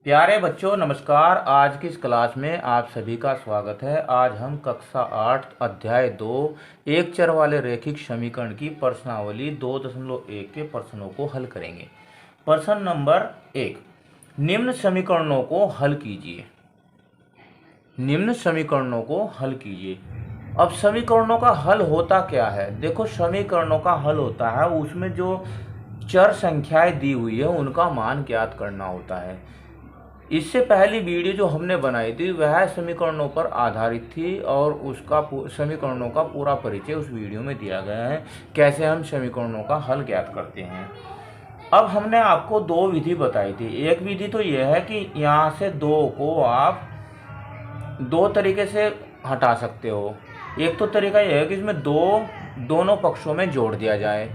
प्यारे बच्चों नमस्कार। आज की इस क्लास में आप सभी का स्वागत है। आज हम कक्षा 8 अध्याय 2 एक चर वाले रैखिक समीकरण की प्रश्नावली 2.1 के प्रश्नों को हल करेंगे। प्रश्न नंबर 1, निम्न समीकरणों को हल कीजिए। निम्न समीकरणों को हल कीजिए। अब समीकरणों का हल होता क्या है? देखो, समीकरणों का हल होता है उसमें जो चर संख्याएं दी हुई है उनका मान ज्ञात करना होता है। इससे पहली वीडियो जो हमने बनाई थी वह समीकरणों पर आधारित थी और उसका समीकरणों का पूरा परिचय उस वीडियो में दिया गया है, कैसे हम समीकरणों का हल ज्ञात करते हैं। अब हमने आपको दो विधि बताई थी। एक विधि तो यह है कि यहाँ से दो को आप दो तरीके से हटा सकते हो। एक तो तरीका यह है कि इसमें दोनों पक्षों में जोड़ दिया जाए।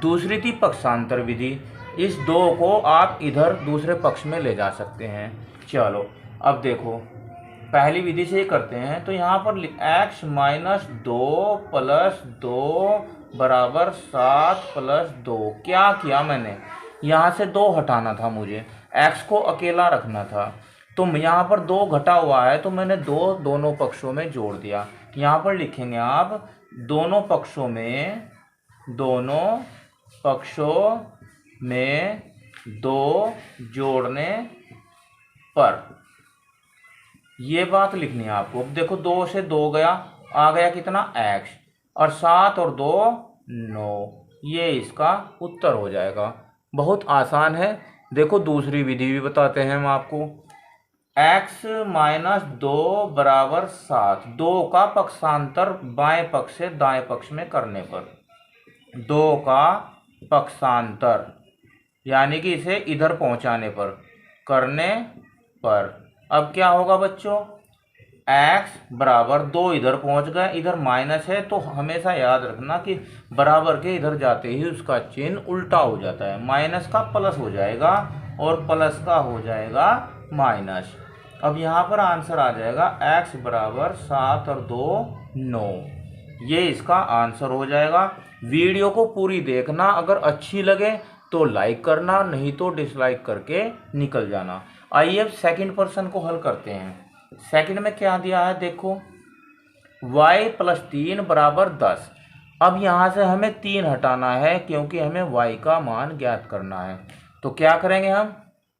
दूसरी थी पक्षांतर विधि। इस दो को आप इधर दूसरे पक्ष में ले जा सकते हैं। चलो अब देखो, पहली विधि से ही करते हैं। तो यहाँ पर x माइनस 2 प्लस 2 बराबर 7 प्लस 2। क्या किया मैंने? यहाँ से 2 हटाना था मुझे, x को अकेला रखना था। तो यहाँ पर 2 घटा हुआ है तो मैंने दोनों पक्षों में जोड़ दिया। यहाँ पर लिखेंगे आप दोनों पक्षों में 2 जोड़ने पर, ये बात लिखनी है आपको। अब देखो 2 से 2 गया, आ गया कितना x, और 7 और 2 9। ये इसका उत्तर हो जाएगा। बहुत आसान है। देखो दूसरी विधि भी बताते हैं हम आपको। x माइनस 2 बराबर 7, 2 का पक्षांतर बाएं पक्ष से दाएं पक्ष में करने पर, 2 का पक्षांतर यानी कि इसे इधर पहुंचाने पर, करने पर, अब क्या होगा बच्चों? x बराबर 2 इधर पहुंच गए, इधर माइनस है तो हमेशा याद रखना कि बराबर के इधर जाते ही उसका चिन्ह उल्टा हो जाता है। माइनस का प्लस हो जाएगा और प्लस का हो जाएगा माइनस। अब यहाँ पर आंसर आ जाएगा x बराबर 7 और 2 9। ये इसका आंसर हो जाएगा। वीडियो को पूरी देखना, अगर अच्छी लगे तो लाइक करना, नहीं तो डिसलाइक करके निकल जाना। आइए अब सेकंड प्रश्न को हल करते हैं। सेकंड में क्या दिया है देखो, y प्लस 3 बराबर 10। अब यहाँ से हमें 3 हटाना है क्योंकि हमें y का मान ज्ञात करना है। तो क्या करेंगे हम?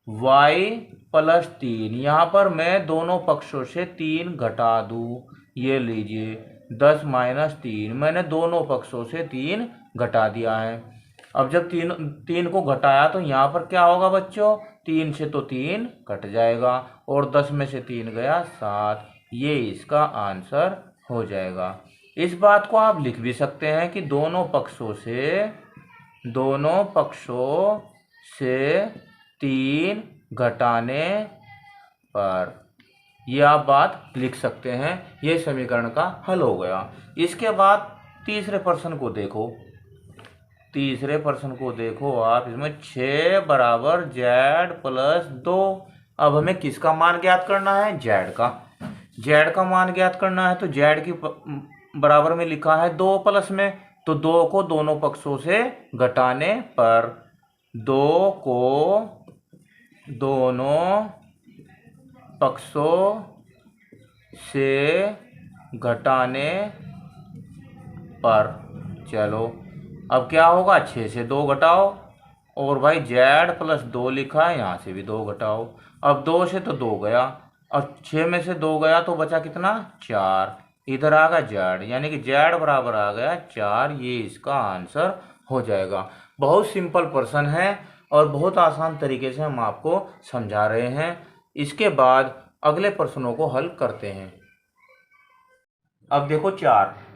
y प्लस 3, यहाँ पर मैं दोनों पक्षों से 3 घटा दूँ। ये लीजिए 10 माइनस 3, मैंने दोनों पक्षों से 3 घटा दिया है। अब जब तीन को घटाया तो यहाँ पर क्या होगा बच्चों? 3 से तो 3 कट जाएगा और 10 में से 3 गया 7। ये इसका आंसर हो जाएगा। इस बात को आप लिख भी सकते हैं कि दोनों पक्षों से 3 घटाने पर, यह आप बात लिख सकते हैं। ये समीकरण का हल हो गया। इसके बाद तीसरे प्रश्न को देखो। तीसरे प्रश्न को देखो आप, इसमें 6 बराबर z प्लस 2। अब हमें किसका मान ज्ञात करना है? z का। z का मान ज्ञात करना है तो z की बराबर में लिखा है 2 प्लस में, तो 2 को दोनों पक्षों से घटाने पर, 2 को दोनों पक्षों से घटाने पर। चलो अब क्या होगा? 6 से 2 घटाओ, और भाई z प्लस 2 लिखा है, यहाँ से भी 2 घटाओ। अब 2 से तो 2 गया और 6 में से 2 गया तो बचा कितना? 4। इधर आ गया z, यानी कि z बराबर आ गया 4। ये इसका आंसर हो जाएगा। बहुत सिंपल प्रश्न है और बहुत आसान तरीके से हम आपको समझा रहे हैं। इसके बाद अगले प्रश्नों को हल करते हैं। अब देखो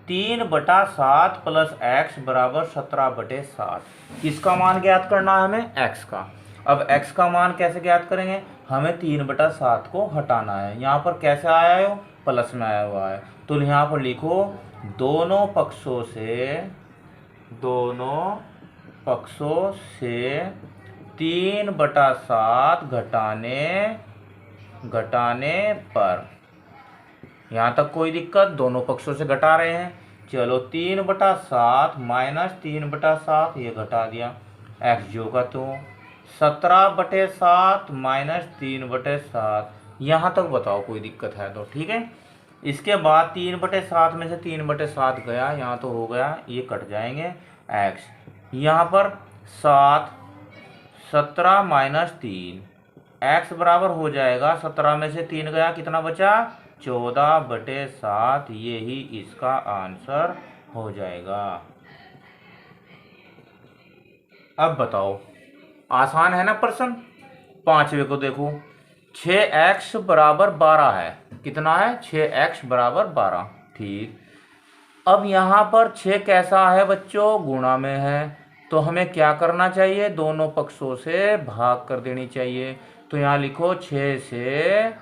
3/7 प्लस x बराबर 17/7। किसका मान ज्ञात करना है हमें? x का। अब x का मान कैसे ज्ञात करेंगे? हमें 3/7 को हटाना है। यहाँ पर कैसे आया है? प्लस में आया हुआ है, तो यहाँ पर लिखो दोनों पक्षों से 3/7 घटाने पर। यहाँ तक कोई दिक्कत? दोनों पक्षों से घटा रहे हैं। चलो 3/7 माइनस 3/7, ये घटा दिया। x जो का तो 17/7 -3/7। यहाँ तक बताओ कोई दिक्कत है तो ठीक है। इसके बाद 3/7 में से 3/7 गया, यहाँ तो हो गया, ये कट जाएंगे एक्स। यहाँ पर 7, 17 -3, एक्स बराबर हो जाएगा 17 में से 3 गया, कितना बचा? 14/7। यही इसका आंसर हो जाएगा। अब बताओ, आसान है ना प्रश्न। पांचवे को देखो, 6x बराबर 12 है। कितना है? 6x बराबर 12। ठीक। अब यहाँ पर 6 कैसा है बच्चों? गुणा में है। तो हमें क्या करना चाहिए? दोनों पक्षों से भाग कर देनी चाहिए। तो यहाँ लिखो 6 से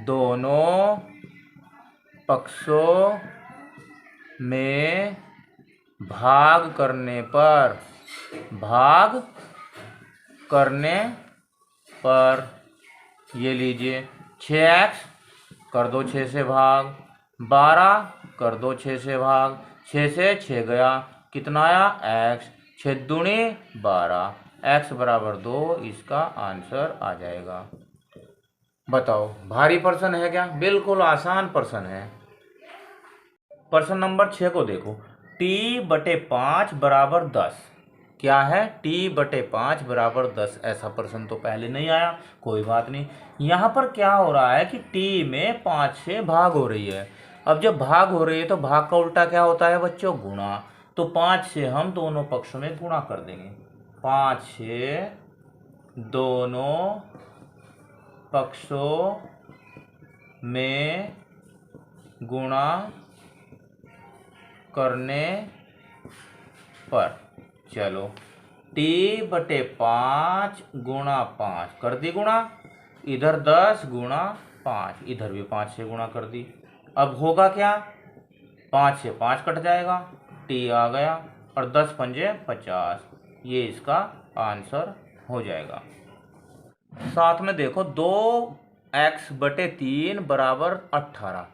दोनों पक्षों में भाग करने पर, भाग करने पर ये लीजिए 6x कर दो 6 से भाग, 12 कर दो 6 से भाग, 6 से 6 गया, कितना आया? x। 6 दूनी 12, x बराबर 2। इसका आंसर आ जाएगा। बताओ, भारी प्रश्न है क्या? बिल्कुल आसान प्रश्न है। प्रश्न नंबर 6 को देखो, t/5 बराबर 10। क्या है? t/5 बराबर 10। ऐसा प्रश्न तो पहले नहीं आया, कोई बात नहीं। यहाँ पर क्या हो रहा है कि t में 5 से भाग हो रही है। अब जब भाग हो रही है तो भाग का उल्टा क्या होता है बच्चों? गुणा। तो 5 से हम दोनों पक्षों में गुणा कर देंगे। 5 से दोनों पक्षों में गुणा करने पर, चलो t/5 गुणा 5 कर दी गुणा, इधर 10 गुणा 5, इधर भी 5 से गुणा कर दी। अब होगा क्या? 5 से 5 कट जाएगा, t आ गया, और 10 पंजे 50। ये इसका आंसर हो जाएगा। साथ में देखो 2x/3 बराबर 18।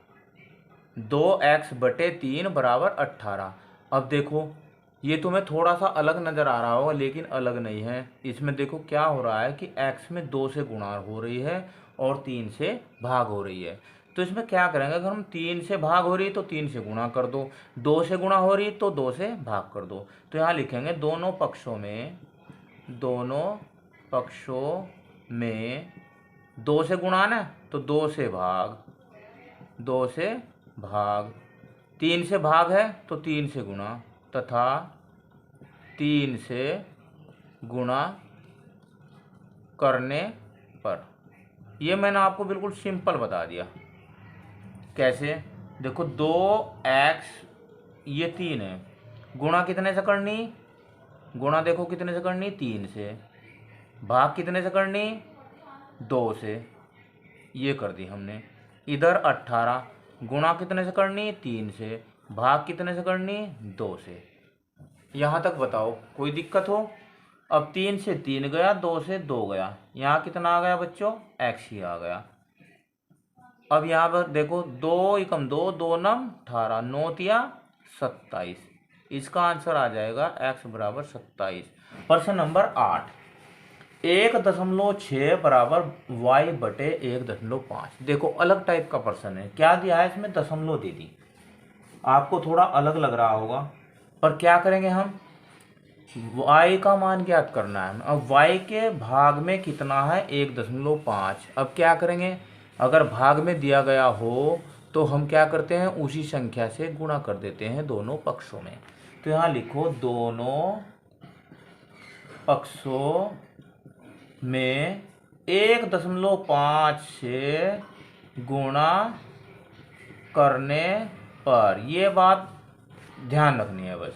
2x/3 बराबर 18। अब देखो, ये तुम्हें थोड़ा सा अलग नज़र आ रहा होगा, लेकिन अलग नहीं है। इसमें देखो क्या हो रहा है कि x में 2 से गुणा हो रही है और 3 से भाग हो रही है। तो इसमें क्या करेंगे? अगर हम 3 से भाग हो रही है तो 3 से गुणा कर दो, 2 से गुणा हो रही है तो 2 से भाग कर दो। तो यहाँ लिखेंगे दोनों पक्षों में, दोनों पक्षों में 2 से गुणा ना, तो 2 से भाग, 2 से भाग, 3 से भाग है तो 3 से गुणा, तथा 3 से गुणा करने पर। ये मैंने आपको बिल्कुल सिंपल बता दिया। कैसे? देखो 2x, ये 3 है, गुणा कितने से करनी? गुणा देखो कितने से करनी? 3 से। भाग कितने से करनी? 2 से। ये कर दी हमने। इधर 18, गुणा कितने से करनी? 3 से। भाग कितने से करनी? 2 से। यहाँ तक बताओ, कोई दिक्कत हो? अब 3 से 3 गया, 2 से 2 गया, यहाँ कितना आ गया बच्चों? x ही आ गया। अब यहाँ पर देखो 2 एकम 2, 2 नम 18, 9 तिया 27। इसका आंसर आ जाएगा x बराबर 27। प्रश्न नंबर 8, 1.6 बराबर y/1.5। देखो अलग टाइप का प्रश्न है। क्या दिया है इसमें? दशमलव दे दी। आपको थोड़ा अलग लग रहा होगा, पर क्या करेंगे हम? y का मान ज्ञात करना है। अब y के भाग में कितना है? 1.5। अब क्या करेंगे? अगर भाग में दिया गया हो तो हम क्या करते हैं? उसी संख्या से गुणा कर देते हैं दोनों पक्षों में। तो यहाँ लिखो दोनों पक्षों में 1.5 से गुणा करने पर। ये बात ध्यान रखनी है बस,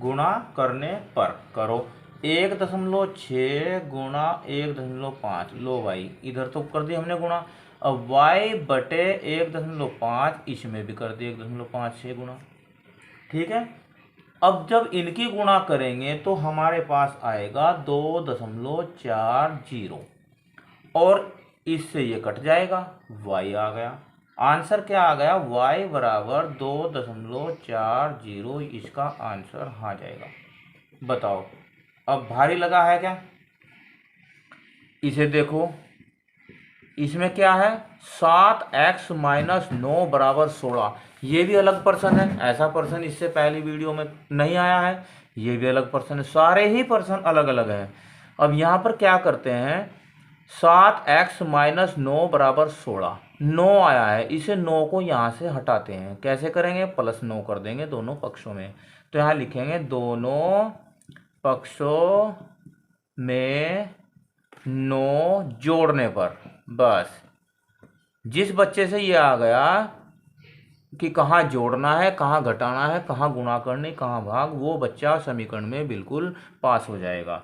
गुणा करने पर करो। 1.6 गुणा 1.5, लो भाई इधर तो कर दिया हमने गुणा। अब y/1.5 इसमें भी कर दिया 1.5 से गुणा। ठीक है। अब जब इनकी गुणा करेंगे तो हमारे पास आएगा 2.40, और इससे ये कट जाएगा, y आ गया। आंसर क्या आ गया? y बराबर 2.40। इसका आंसर आ जाएगा। बताओ, अब भारी लगा है क्या? इसे देखो, इसमें क्या है, 7x माइनस 9 बराबर 16। ये भी अलग पर्सन है, ऐसा पर्सन इससे पहली वीडियो में नहीं आया है। ये भी अलग पर्सन है, सारे ही पर्सन अलग अलग हैं। अब यहाँ पर क्या करते हैं, 7x माइनस 9 बराबर 16, 9 आया है, इसे 9 को यहाँ से हटाते हैं। कैसे करेंगे, प्लस 9 कर देंगे दोनों पक्षों में। तो यहाँ लिखेंगे दोनों पक्षों में 9 जोड़ने पर। बस, जिस बच्चे से ये आ गया कि कहाँ जोड़ना है, कहाँ घटाना है, कहाँ गुणा करनी, कहाँ भाग, वो बच्चा समीकरण में बिल्कुल पास हो जाएगा।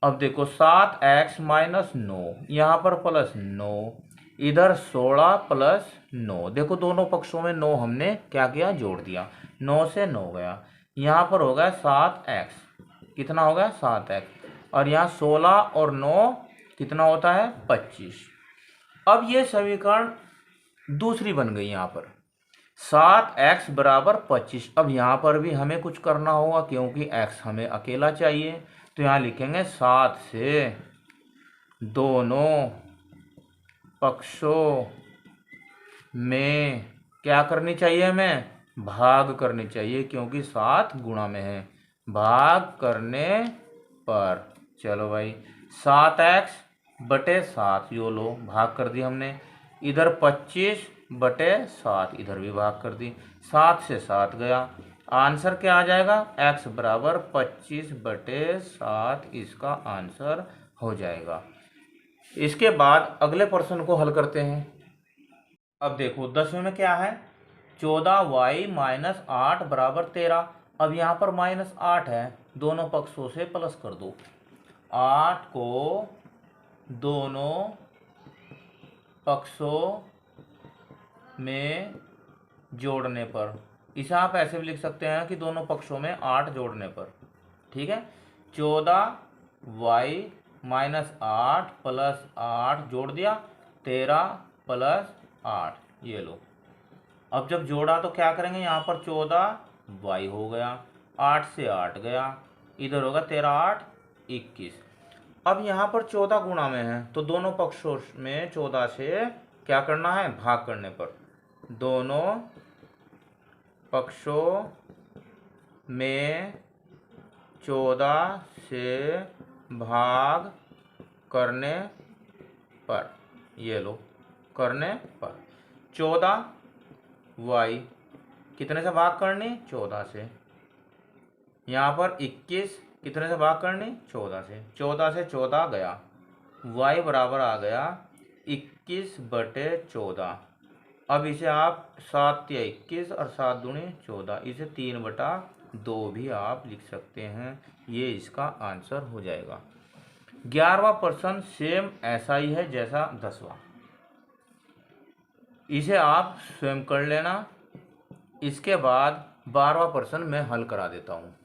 अब देखो 7x माइनस 9, यहाँ पर प्लस 9, इधर 16 प्लस 9। देखो दोनों पक्षों में 9 हमने क्या किया, जोड़ दिया। 9 से 9 गया, यहाँ पर हो गया 7x, कितना हो गया 7x, और यहाँ 16 और 9 कितना होता है 25। अब ये समीकरण दूसरी बन गई यहाँ पर, 7x बराबर 25। अब यहाँ पर भी हमें कुछ करना होगा क्योंकि x हमें अकेला चाहिए। तो यहाँ लिखेंगे 7 से दोनों पक्षों में क्या करनी चाहिए, हमें भाग करनी चाहिए, क्योंकि 7 गुणा में है। भाग करने पर, चलो भाई 7x बटे 7, यो लो भाग कर दी हमने। इधर 25 बटे 7, इधर भी भाग कर दी। 7 से 7 गया, आंसर क्या आ जाएगा, x बराबर 25 बटे 7 इसका आंसर हो जाएगा। इसके बाद अगले प्रश्न को हल करते हैं। अब देखो 10वें में क्या है, 14y माइनस 8 बराबर 13। अब यहाँ पर माइनस 8 है, दोनों पक्षों से प्लस कर दो। 8 को दोनों पक्षों में जोड़ने पर, इसे आप ऐसे भी लिख सकते हैं कि दोनों पक्षों में 8 जोड़ने पर, ठीक है। 14y माइनस 8 प्लस 8 जोड़ दिया, 13 प्लस 8, ये लो। अब जब जोड़ा तो क्या करेंगे, यहाँ पर 14y हो गया, 8 से 8 गया, इधर होगा 13 8 21। अब यहाँ पर 14 गुणा में है, तो दोनों पक्षों में 14 से क्या करना है, भाग करने पर। दोनों पक्षों में 14 से भाग करने पर, ये लो, करने पर 14y कितने से भाग करनी, 14 से। यहाँ पर 21 कितने से भाग करनी, 14 से। 14 से 14 गया, y बराबर आ गया 21 बटे 14। अब इसे आप 7 या 21 और 7 दूनी 14, इसे 3/2 भी आप लिख सकते हैं। ये इसका आंसर हो जाएगा। 11वां प्रश्न सेम ऐसा ही है जैसा 10वां, इसे आप स्वयं कर लेना। इसके बाद 12वां प्रश्न मैं हल करा देता हूँ।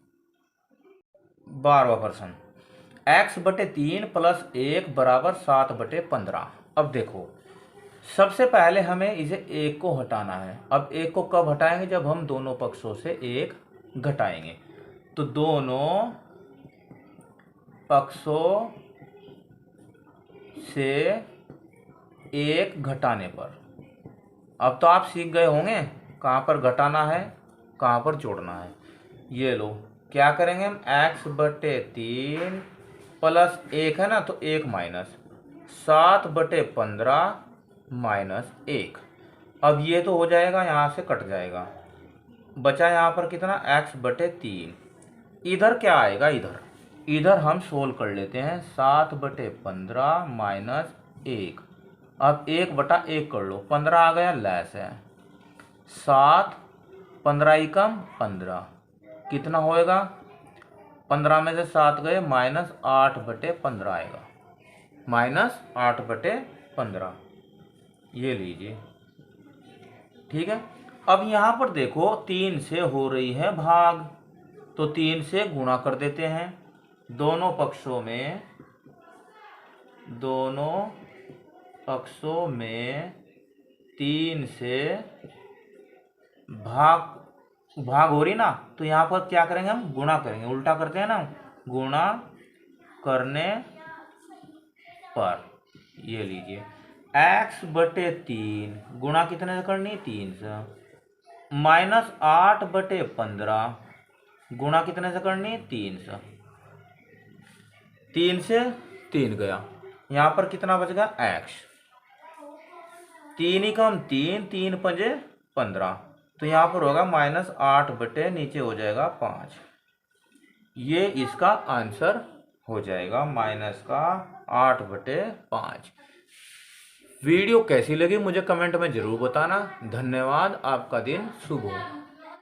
12वां प्रश्न, x बटे 3 प्लस 1 बराबर 7 बटे 15। अब देखो सबसे पहले हमें इसे 1 को हटाना है। अब 1 को कब हटाएंगे, जब हम दोनों पक्षों से 1 घटाएंगे। तो दोनों पक्षों से 1 घटाने पर, अब तो आप सीख गए होंगे कहाँ पर घटाना है, कहाँ पर जोड़ना है। ये लो, क्या करेंगे हम, x बटे 3 प्लस 1 है ना, तो 1 माइनस 7 बटे 15 माइनस 1। अब ये तो हो जाएगा, यहाँ से कट जाएगा, बचा यहाँ पर कितना, x बटे 3। इधर क्या आएगा, इधर हम सोल्व कर लेते हैं। 7 बटे 15 माइनस 1, अब 1 बटा 1 कर लो, 15 आ गया, लेस है 7, 15 ही कम 15, कितना होएगा, 15 में से 7 गए, माइनस 8 बटे 15 आएगा, माइनस 8 बटे 15, ये लीजिए, ठीक है। अब यहाँ पर देखो 3 से हो रही है भाग, तो 3 से गुणा कर देते हैं। दोनों पक्षों में 3 से भाग हो रही ना, तो यहाँ पर क्या करेंगे हम, गुणा करेंगे, उल्टा करते हैं ना, गुणा करने पर ये लीजिए, x/3 गुणा कितने से करनी, 3 से, -8/15 गुणा कितने से करनी, 3 से। 3 से 3 गया, यहाँ पर कितना बच गया, x। 3 ही कम 3, 3 पंजे 15, तो यहाँ पर होगा -8 बटे नीचे हो जाएगा 5। ये इसका आंसर हो जाएगा, -8/5। वीडियो कैसी लगी मुझे कमेंट में ज़रूर बताना। धन्यवाद, आपका दिन शुभ हो।